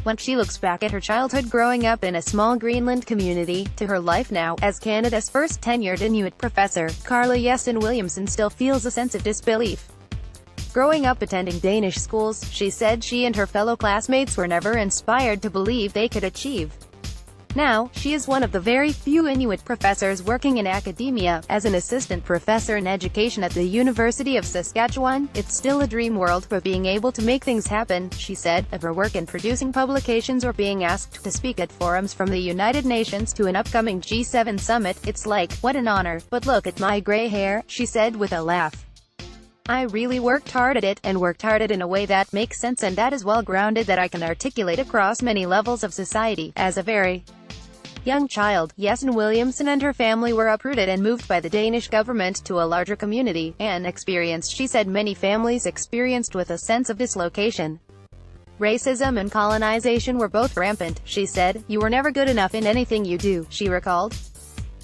When she looks back at her childhood growing up in a small Greenland community, to her life now, as Canada's first tenured Inuit professor, Karla Jessen Williamson still feels a sense of disbelief. Growing up attending Danish schools, she said she and her fellow classmates were never inspired to believe they could achieve. Now, she is one of the very few Inuit professors working in academia. As an assistant professor in education at the University of Saskatchewan, it's still a dream world, but being able to make things happen, she said, of her work in producing publications or being asked to speak at forums from the United Nations to an upcoming G7 summit, it's like, what an honor. But look at my gray hair, she said with a laugh. I really worked hard at it, and worked hard at it in a way that makes sense and that is well grounded, that I can articulate across many levels of society. As a very young child, Jessen Williamson and her family were uprooted and moved by the Danish government to a larger community, an experience she said many families experienced with a sense of dislocation. Racism and colonization were both rampant, she said. You were never good enough in anything you do, she recalled.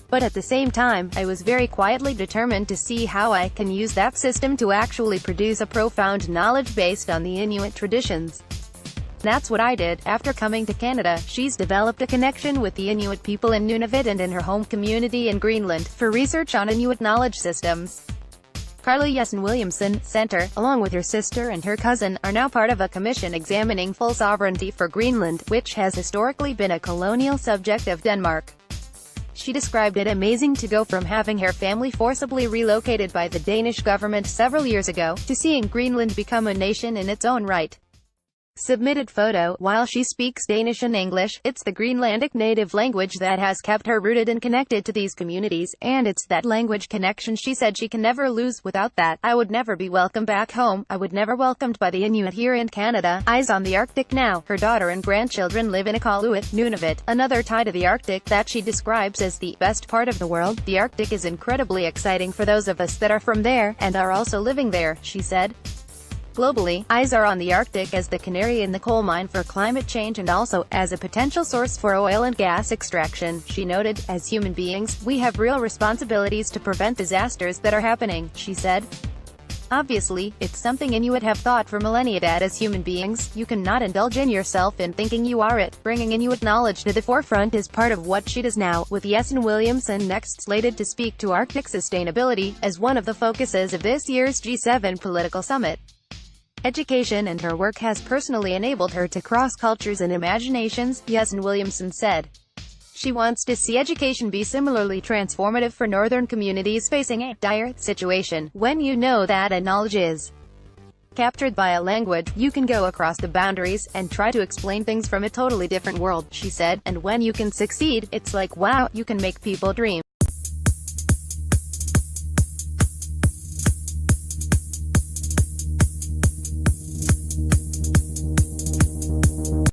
But at the same time, I was very quietly determined to see how I can use that system to actually produce a profound knowledge based on the Inuit traditions. That's what I did. After coming to Canada, she's developed a connection with the Inuit people in Nunavut and in her home community in Greenland, for research on Inuit knowledge systems. Karla Jessen Williamson Center, along with her sister and her cousin, are now part of a commission examining full sovereignty for Greenland, which has historically been a colonial subject of Denmark. She described it amazing to go from having her family forcibly relocated by the Danish government several years ago, to seeing Greenland become a nation in its own right. Submitted photo. While she speaks Danish and English, it's the Greenlandic native language that has kept her rooted and connected to these communities, and it's that language connection she said she can never lose. Without that, I would never be welcome back home. I would never welcomed by the Inuit here in Canada. Eyes on the Arctic now. Her daughter and grandchildren live in Iqaluit, Nunavut, another tie to the Arctic that she describes as the best part of the world. The Arctic is incredibly exciting for those of us that are from there, and are also living there, she said. Globally, eyes are on the Arctic as the canary in the coal mine for climate change and also as a potential source for oil and gas extraction, she noted. As human beings, we have real responsibilities to prevent disasters that are happening, she said. Obviously, it's something Inuit have thought for millennia that as human beings, you cannot indulge in yourself in thinking you are it. Bringing Inuit knowledge to the forefront is part of what she does now, with Jessen Williamson next slated to speak to Arctic sustainability, as one of the focuses of this year's G7 political summit. Education and her work has personally enabled her to cross cultures and imaginations, Jessen Williamson said. She wants to see education be similarly transformative for northern communities facing a dire situation. When you know that a knowledge is captured by a language, you can go across the boundaries and try to explain things from a totally different world, she said. And when you can succeed, it's like wow, you can make people dream.